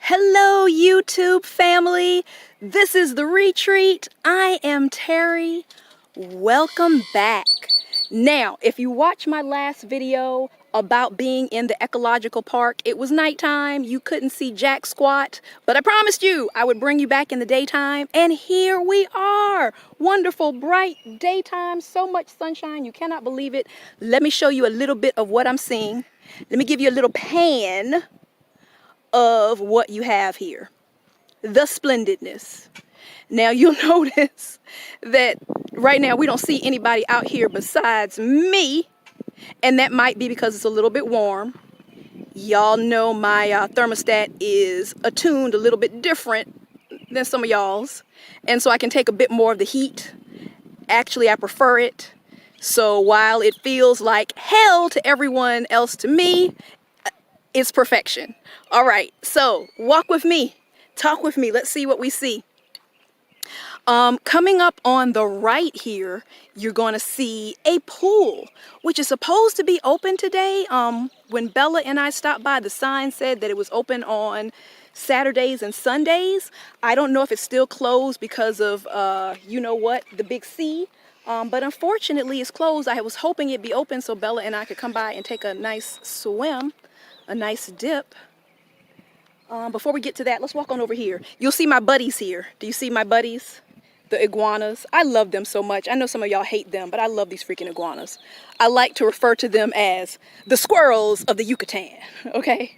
Hello, YouTube family. This is The Retreat. I am Terry. Welcome back. Now, if you watch my last video about being in the ecological park, it was nighttime. You couldn't see jack squat, but I promised you I would bring you back in the daytime. And here we are. Wonderful, bright daytime. So much sunshine. You cannot believe it. Let me show you a little bit of what I'm seeing. Let me give you a little pan of what you have here. The splendidness. Now you'll notice that right now we don't see anybody out here besides me, and that might be because it's a little bit warm. Y'all know my thermostat is attuned a little bit different than some of y'all's, and so I can take a bit more of the heat. Actually, I prefer it. So while it feels like hell to everyone else, to me it's perfection. All right, so walk with me, talk with me. Let's see what we see. Coming up on the right here, you're going to see a pool, which is supposed to be open today. When Bella and I stopped by, the sign said that it was open on Saturdays and Sundays. I don't know if it's still closed because of, you know what, the big C. But unfortunately, it's closed. I was hoping it'd be open so Bella and I could come by and take a nice swim, a nice dip. Before we get to that, let's walk on over here. You'll see my buddies here. Do you see my buddies? The iguanas. I love them so much. I know some of y'all hate them, but I love these freaking iguanas. I like to refer to them as the squirrels of the Yucatan, okay?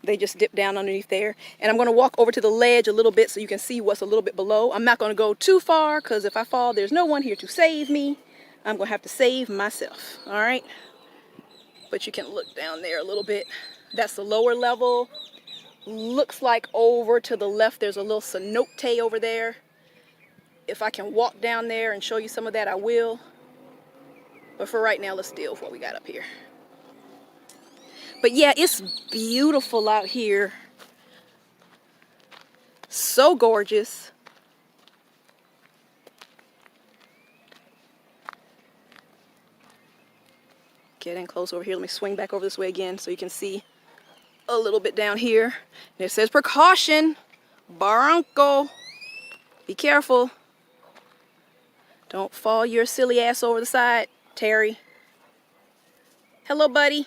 They just dip down underneath there. And I'm going to walk over to the ledge a little bit so you can see what's a little bit below. I'm not going to go too far because if I fall, there's no one here to save me. I'm going to have to save myself, all right? But you can look down there a little bit. That's the lower level. Looks like over to the left there's a little cenote over there. If I can walk down there and show you some of that, I will. But for right now, let's deal with what we got up here. But yeah, it's beautiful out here. So gorgeous. Getting close over here. Let me swing back over this way again so you can see a little bit down here. And it says precaution, barranco. Be careful. Don't fall your silly ass over the side, Terry. Hello, buddy.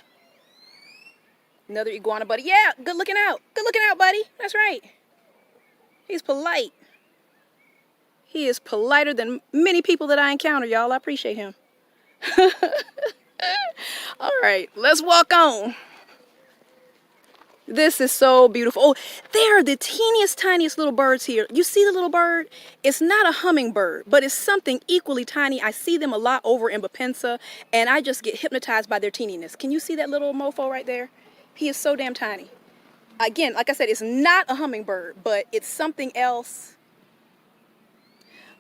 Another iguana buddy. Yeah, good looking out. Good looking out, buddy. That's right. He's polite. He is politer than many people that I encounter, y'all. I appreciate him. All right, let's walk on. This is so beautiful. Oh, there are the teeniest, tiniest little birds here. You see the little bird? It's not a hummingbird, but it's something equally tiny. I see them a lot over in Botanica, and I just get hypnotized by their teeniness. Can you see that little mofo right there? He is so damn tiny. Again, like I said, it's not a hummingbird, but it's something else.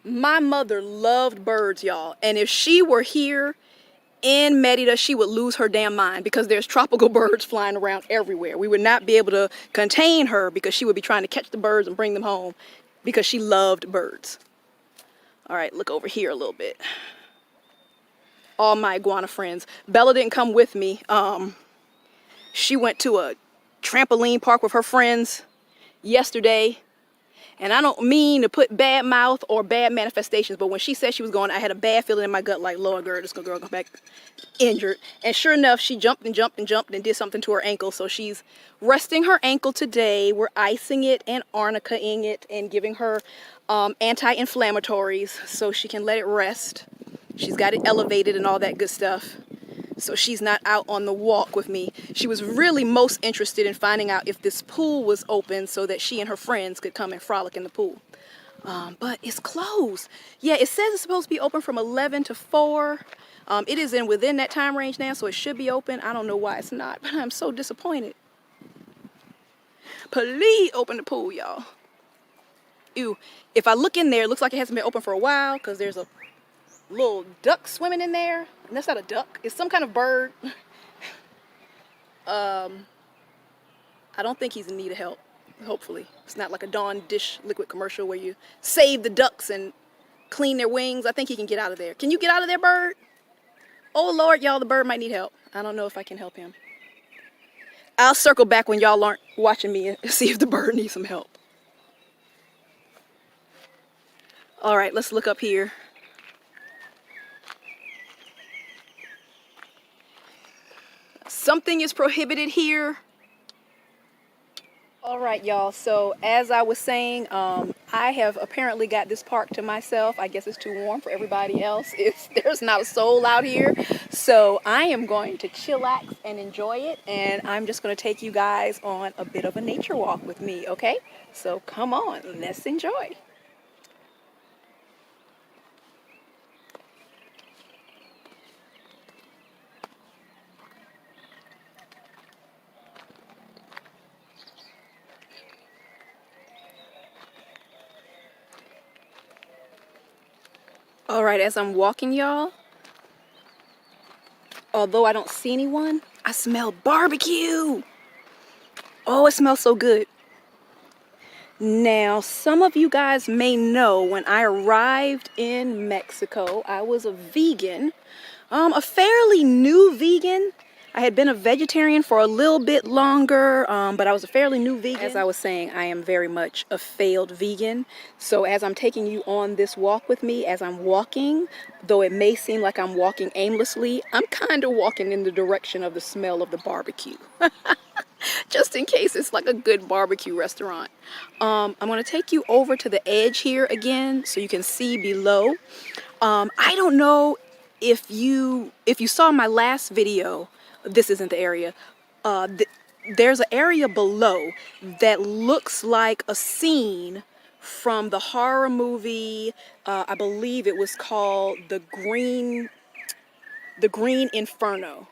My mother loved birds, y'all, and if she were here in Merida, she would lose her damn mind because there's tropical birds flying around everywhere. We would not be able to contain her because she would be trying to catch the birds and bring them home because she loved birds. All right, look over here a little bit. All my iguana friends. Bella didn't come with me. She went to a trampoline park with her friends yesterday. And I don't mean to put bad mouth or bad manifestations, but when she said she was going, I had a bad feeling in my gut, like, Lord, girl, this girl come back injured. And sure enough, she jumped and jumped and jumped and did something to her ankle. So she's resting her ankle today. We're icing it and arnica-ing it and giving her anti-inflammatories so she can let it rest. She's got it elevated and all that good stuff. So she's not out on the walk with me. She was really most interested in finding out if this pool was open so that she and her friends could come and frolic in the pool. But it's closed. Yeah, it says it's supposed to be open from 11 to 4. It is within that time range now, so it should be open. I don't know why it's not, but I'm so disappointed. Please open the pool, y'all. Ew. If I look in there, it looks like it hasn't been open for a while because there's a little duck swimming in there. And that's not a duck. It's some kind of bird. I don't think he's in need of help. Hopefully. It's not like a Dawn dish liquid commercial where you save the ducks and clean their wings. I think he can get out of there. Can you get out of there, bird? Oh, Lord, y'all, the bird might need help. I don't know if I can help him. I'll circle back when y'all aren't watching me and see if the bird needs some help. All right, let's look up here. Something is prohibited here. All right, y'all. So as I was saying, I have apparently got this park to myself. I guess it's too warm for everybody else. There's not a soul out here. So I am going to chillax and enjoy it. And I'm just going to take you guys on a bit of a nature walk with me, okay? So come on, let's enjoy. All right, as I'm walking, y'all, although I don't see anyone, I smell barbecue. Oh, it smells so good. Now, some of you guys may know when I arrived in Mexico, I was a vegan, a fairly new vegan. I had been a vegetarian for a little bit longer, but I was a fairly new vegan. As I was saying, I am very much a failed vegan. So as I'm taking you on this walk with me, as I'm walking, though it may seem like I'm walking aimlessly, I'm kind of walking in the direction of the smell of the barbecue. Just in case it's like a good barbecue restaurant. I'm going to take you over to the edge here again so you can see below. I don't know if you saw my last video. This isn't the area. There's an area below that looks like a scene from the horror movie. I believe it was called The Green Inferno.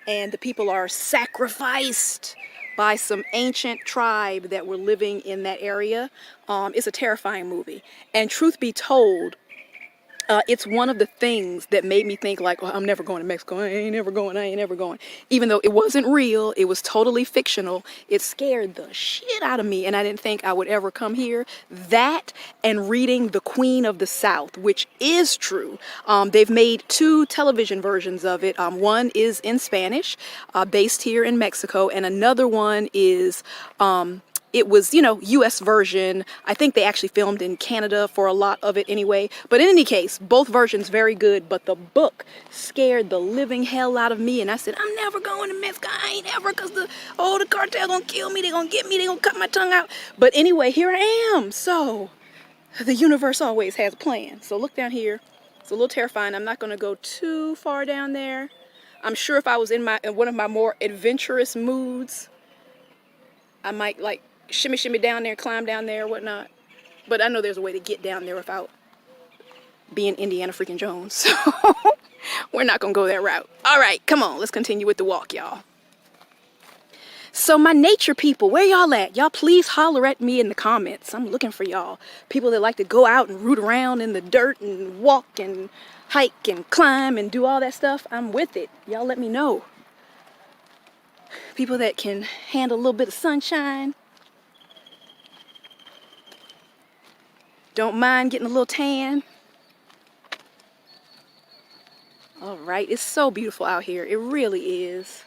And the people are sacrificed by some ancient tribe that were living in that area. It's a terrifying movie. And truth be told, it's one of the things that made me think like, oh, I'm never going to Mexico. I ain't never going. Even though it wasn't real, it was totally fictional. It scared the shit out of me, and I didn't think I would ever come here. That and reading The Queen of the South, which is true. They've made 2 television versions of it. One is in Spanish, based here in Mexico, and another one is it was, U.S. version. I think they actually filmed in Canada for a lot of it anyway. But in any case, both versions very good. But the book scared the living hell out of me. And I said, I'm never going to Mexico. I ain't ever, because the cartel gonna kill me. They gonna get me. They gonna cut my tongue out. But anyway, here I am. So the universe always has a plan. So look down here. It's a little terrifying. I'm not going to go too far down there. I'm sure if I was in one of my more adventurous moods, I might like shimmy down there, climb down there, whatnot. But I know there's a way to get down there without being Indiana freaking Jones. So we're not gonna go that route. All right, come on, let's continue with the walk, y'all. So my nature people, where y'all at? Y'all please holler at me in the comments. I'm looking for y'all. People that like to go out and root around in the dirt and walk and hike and climb and do all that stuff. I'm with it. Y'all let me know. People that can handle a little bit of sunshine. Don't mind getting a little tan. All right, it's so beautiful out here. It really is.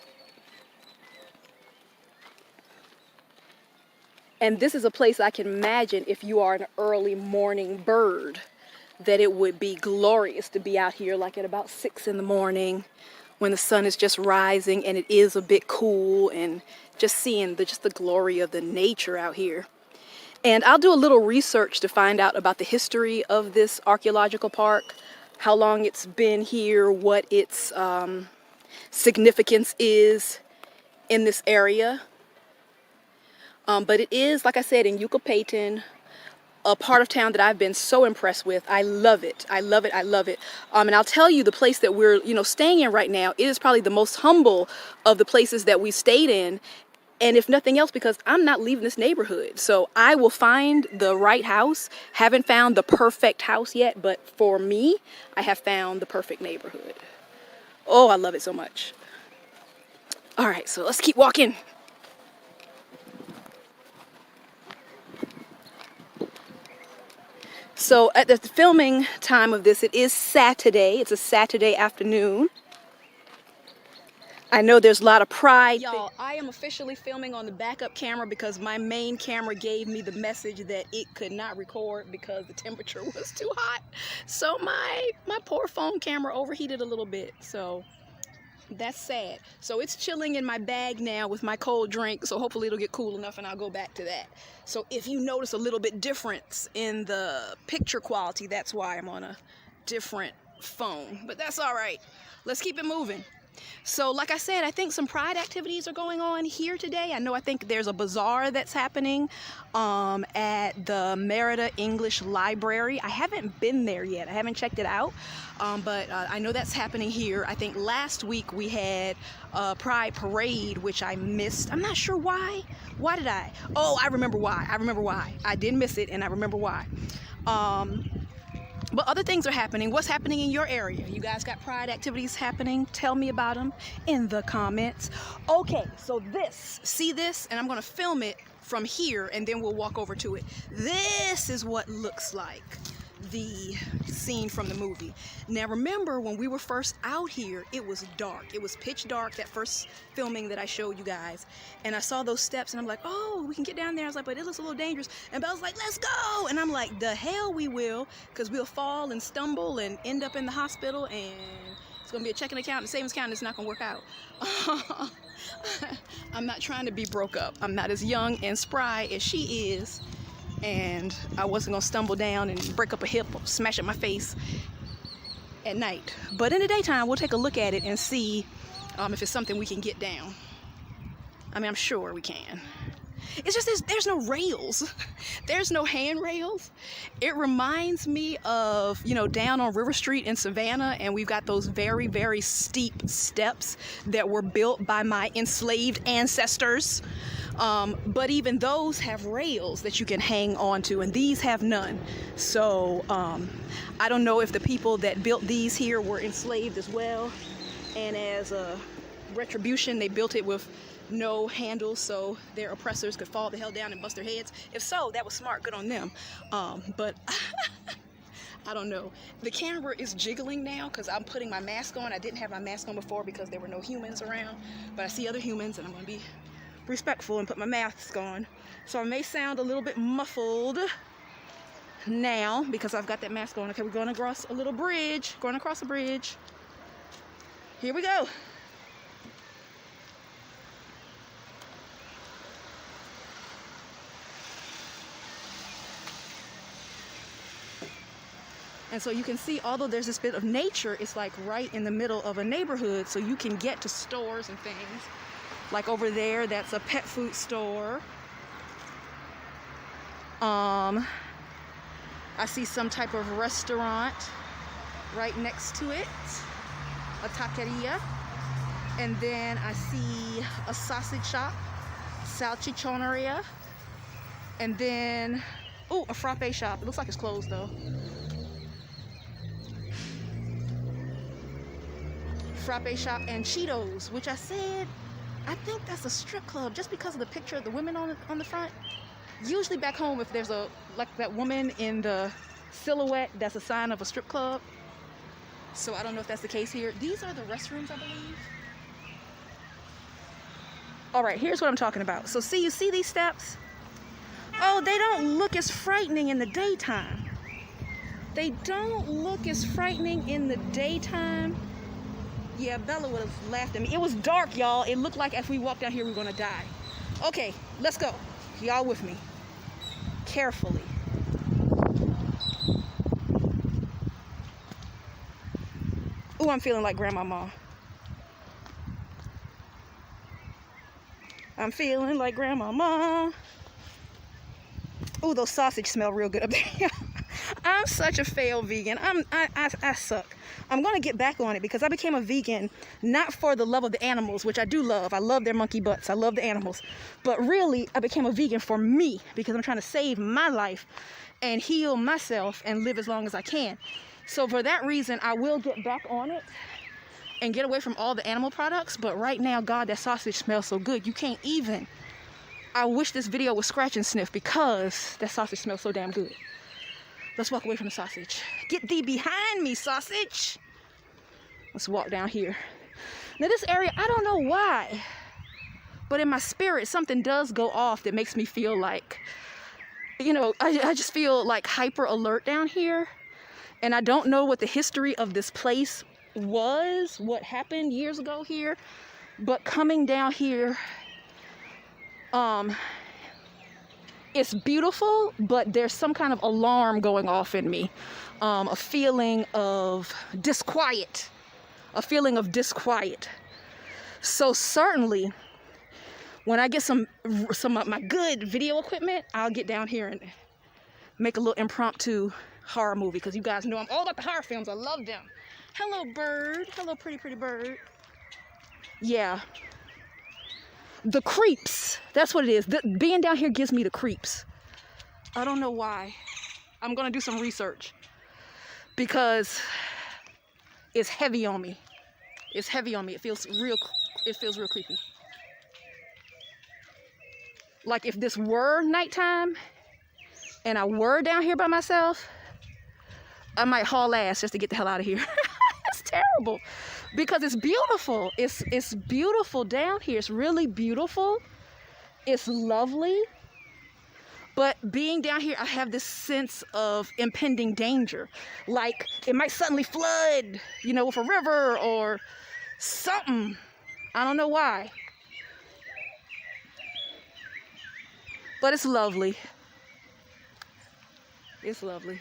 And this is a place I can imagine if you are an early morning bird, that it would be glorious to be out here like at about 6 in the morning when the sun is just rising and it is a bit cool, and just seeing the glory of the nature out here. And I'll do a little research to find out about the history of this archaeological park, how long it's been here, what its significance is in this area. But it is, like I said, in Yucalpeten, a part of town that I've been so impressed with. I love it. I love it. I love it. And I'll tell you, the place that we're, staying in right now, it is probably the most humble of the places that we stayed in. And if nothing else, because I'm not leaving this neighborhood. So I will find the right house. Haven't found the perfect house yet, but for me, I have found the perfect neighborhood. Oh, I love it so much. All right, so let's keep walking. So at the filming time of this, it is Saturday. It's a Saturday afternoon. I know there's a lot of pride. Y'all, I am officially filming on the backup camera because my main camera gave me the message that it could not record because the temperature was too hot. So my poor phone camera overheated a little bit. So that's sad. So it's chilling in my bag now with my cold drink. So hopefully it'll get cool enough and I'll go back to that. So if you notice a little bit difference in the picture quality, that's why I'm on a different phone. But that's all right. Let's keep it moving. So like I said, I think some pride activities are going on here today. I think there's a bazaar that's happening at the Merida English Library. I haven't been there yet. I haven't checked it out, but I know that's happening here. I think last week we had a pride parade, which I missed. I'm not sure why. Why did I? Oh, I remember why. I did miss it, and I remember why. But other things are happening. What's happening in your area? You guys got pride activities happening? Tell me about them in the comments. Okay, so see this? And I'm going to film it from here and then we'll walk over to it. This is what looks like the scene from the movie. Now remember when we were first out here, it was dark. It was pitch dark, that first filming that I showed you guys. And I saw those steps and I'm like, oh, we can get down there. I was like, but it looks a little dangerous. And Belle's like, let's go. And I'm like, the hell we will, because we'll fall and stumble and end up in the hospital and it's gonna be a checking account and savings account and it's not gonna work out. I'm not trying to be broke up. I'm not as young and spry as she is. And I wasn't gonna stumble down and break up a hip or smash up my face at night. But in the daytime, we'll take a look at it and see if it's something we can get down. I mean, I'm sure we can. It's just there's no rails. There's no handrails. It reminds me of, down on River Street in Savannah, and we've got those very, very steep steps that were built by my enslaved ancestors. But even those have rails that you can hang on to, and these have none. So I don't know if the people that built these here were enslaved as well, and as a retribution, they built it with no handles so their oppressors could fall the hell down and bust their heads. If so, that was smart. Good on them. But I don't know. The camera is jiggling now because I'm putting my mask on. I didn't have my mask on before because there were no humans around, but I see other humans and I'm going to be respectful and put my mask on. So I may sound a little bit muffled now because I've got that mask on. Okay, we're going across a little bridge. Going across a bridge. Here we go. And so you can see, although there's this bit of nature, it's like right in the middle of a neighborhood, so you can get to stores and things. Like over there, that's a pet food store. I see some type of restaurant right next to it, a taqueria. And then I see a sausage shop, salchichoneria. And then, oh, a frappe shop. It looks like it's closed though. Frappe shop and Cheetos, which I said, I think that's a strip club just because of the picture of the women on the front. Usually back home, if there's like that woman in the silhouette, that's a sign of a strip club. So I don't know if that's the case here. These are the restrooms, I believe. All right, here's what I'm talking about. So you see these steps? Oh, they don't look as frightening in the daytime. They don't look as frightening in the daytime. Yeah, Bella would have laughed at me. It was dark, y'all. It looked like if we walked down here, we were gonna die. Okay, let's go. Y'all with me. Carefully. Ooh, I'm feeling like Grandmama. I'm feeling like Grandmama. Ooh, those sausage smell real good up there. I'm such a failed vegan. I suck. I'm going to get back on it because I became a vegan not for the love of the animals, which I do love. I love their monkey butts. I love the animals. But really, I became a vegan for me because I'm trying to save my life and heal myself and live as long as I can. So for that reason, I will get back on it and get away from all the animal products. But right now, God, that sausage smells so good. You can't even. I wish this video was scratch and sniff because that sausage smells so damn good. Let's walk away from the sausage. Get thee behind me, sausage. Let's walk down here. Now this area, I don't know why, but in my spirit, something does go off that makes me feel like, you know, I just feel like hyper alert down here. And I don't know what the history of this place was, what happened years ago here, but coming down here, it's beautiful, but there's some kind of alarm going off in me, a feeling of disquiet, So certainly, when I get some of my good video equipment, I'll get down here and make a little impromptu horror movie, because you guys know I'm all about the horror films. I love them. Hello, bird. Hello, pretty, pretty bird. Yeah. The creeps. That's what it is. Being down here gives me the creeps. I don't know why. I'm going to do some research, because it's heavy on me. It's heavy on me. It feels real creepy. Like if this were nighttime and I were down here by myself, I might haul ass just to get the hell out of here. It's terrible, because it's beautiful. It's beautiful down here. It's really beautiful. It's lovely. But being down here, I have this sense of impending danger. Like it might suddenly flood, you know, with a river or something. I don't know why. But it's lovely. It's lovely.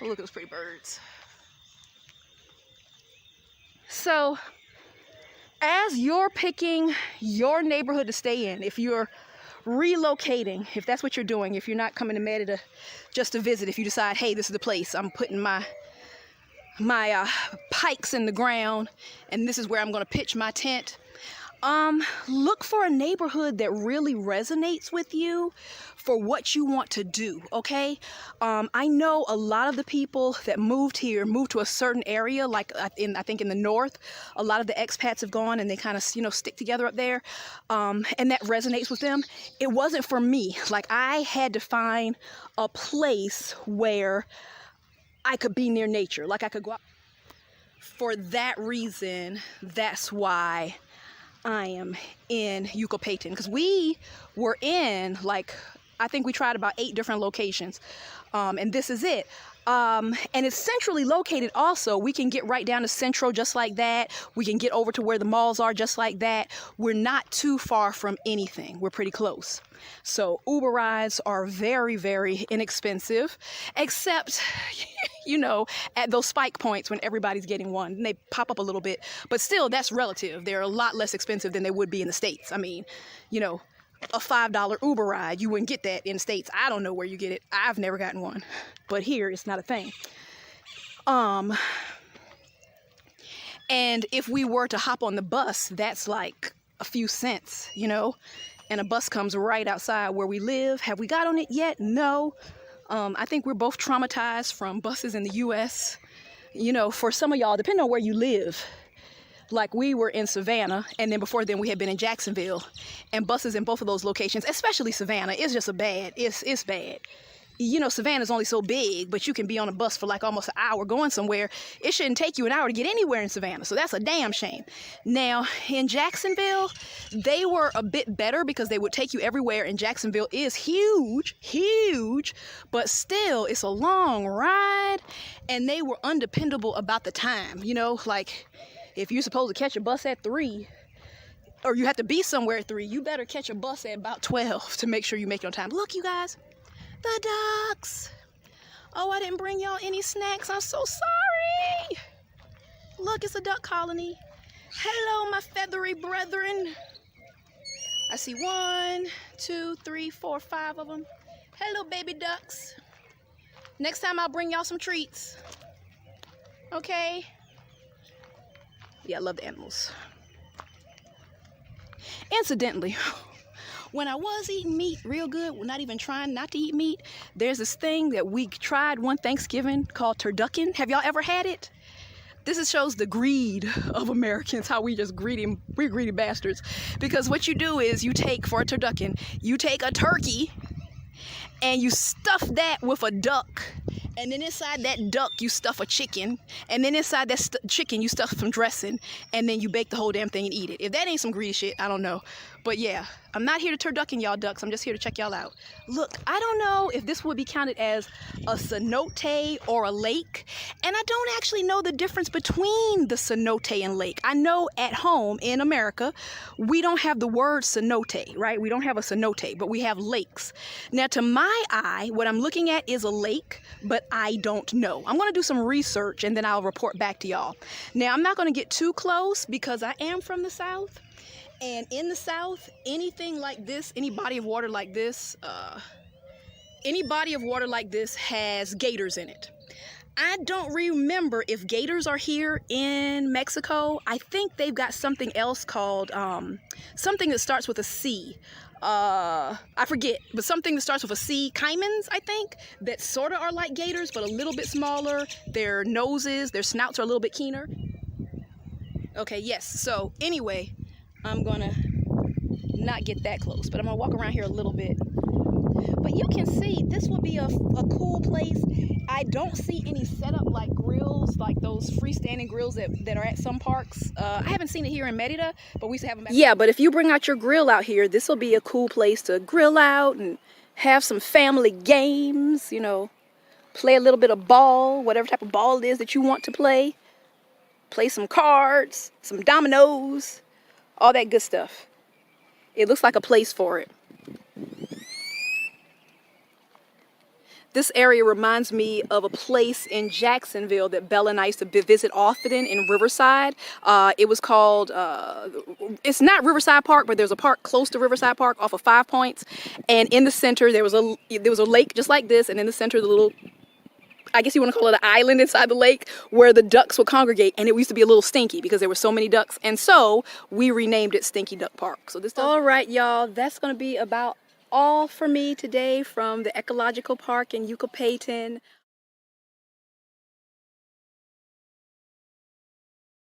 Oh, look at those pretty birds. So, as you're picking your neighborhood to stay in, if you're relocating, if that's what you're doing, if you're not coming to Merida just to visit, if you decide, hey, this is the place, I'm putting my pikes in the ground and this is where I'm going to pitch my tent, look for a neighborhood that really resonates with you for what you want to do, okay? I know a lot of the people that moved here moved to a certain area, like I think in the north. A lot of the expats have gone and they kind of, you know, stick together up there, and that resonates with them. It wasn't for me. Like I had to find a place where I could be near nature, like I could go out. For that reason, that's why I am in Yucalpeten, because we were in, like, I think we tried about 8 different locations, and this is it. And it's centrally located also. We can get right down to Central just like that. We can get over to where the malls are just like that. We're not too far from anything. We're pretty close. So Uber rides are very, very inexpensive, except, you know, at those spike points when everybody's getting one, and they pop up a little bit, but still that's relative. They're a lot less expensive than they would be in the States. I mean, you know, a $5 Uber ride, you wouldn't get that in the States. I don't know where you get it. I've never gotten one, but here it's not a thing. And if we were to hop on the bus, that's like a few cents, you know, and a bus comes right outside where we live. Have we got on it yet? No. I think we're both traumatized from buses in the US. You know, for some of y'all, depending on where you live, like we were in Savannah, and then before then we had been in Jacksonville, and buses in both of those locations, especially Savannah, is just it's bad. You know, Savannah's only so big, but you can be on a bus for like almost an hour going somewhere. It shouldn't take you an hour to get anywhere in Savannah, so that's a damn shame. Now, in Jacksonville, they were a bit better because they would take you everywhere, and Jacksonville is huge, but still, it's a long ride, and they were undependable about the time, you know, like, if you're supposed to catch a bus at 3, or you have to be somewhere at 3, you better catch a bus at about 12 to make sure you make it on time. Look, you guys, the ducks. Oh, I didn't bring y'all any snacks. I'm so sorry. Look, it's a duck colony. Hello, my feathery brethren. I see 1, 2, 3, 4, 5 of them. Hello, baby ducks. Next time I'll bring y'all some treats. Okay? Yeah, I love the animals. Incidentally, when I was eating meat real good, not even trying not to eat meat, there's this thing that we tried one Thanksgiving called turducken. Have y'all ever had it? This shows the greed of Americans, how we just we're greedy bastards. Because what you do is you take, for a turducken, you take a turkey and you stuff that with a duck And then inside that duck, you stuff a chicken. And then inside that chicken, you stuff some dressing. And then you bake the whole damn thing and eat it. If that ain't some greedy shit, I don't know. But yeah, I'm not here to turducken y'all ducks. I'm just here to check y'all out. Look, I don't know if this would be counted as a cenote or a lake. And I don't actually know the difference between the cenote and lake. I know at home in America, we don't have the word cenote, right? We don't have a cenote, but we have lakes. Now, to my eye, what I'm looking at is a lake, but I don't know. I'm going to do some research and then I'll report back to y'all. Now, I'm not going to get too close because I am from the South. And in the South, anything like this, any body of water like this has gators in it. I don't remember if gators are here in Mexico. I think they've got something else called, something that starts with a C. I forget, but something that starts with a C. Caimans, I think, that sort of are like gators, but a little bit smaller. Their noses, their snouts are a little bit keener. Okay, yes, so anyway, I'm gonna not get that close, but I'm gonna walk around here a little bit. But you can see this would be a cool place. I don't see any setup like grills, like those freestanding grills that are at some parks. I haven't seen it here in Merida, but we used to have them back. Yeah, but if you bring out your grill out here, this will be a cool place to grill out and have some family games, you know, play a little bit of ball, whatever type of ball it is that you want to play. Play some cards, some dominoes, all that good stuff. It looks like a place for it. This area reminds me of a place in Jacksonville that Bella and I used to visit often in Riverside. It was called, it's not Riverside Park, but there's a park close to Riverside Park off of 5 Points. And in the center, there was a lake just like this. And in the center, the little, I guess you want to call it an island inside the lake where the ducks would congregate. And it used to be a little stinky because there were so many ducks. And so we renamed it Stinky Duck Park. So this. All right, y'all, that's going to be about all for me today from the Ecological Park in Yucalpeten.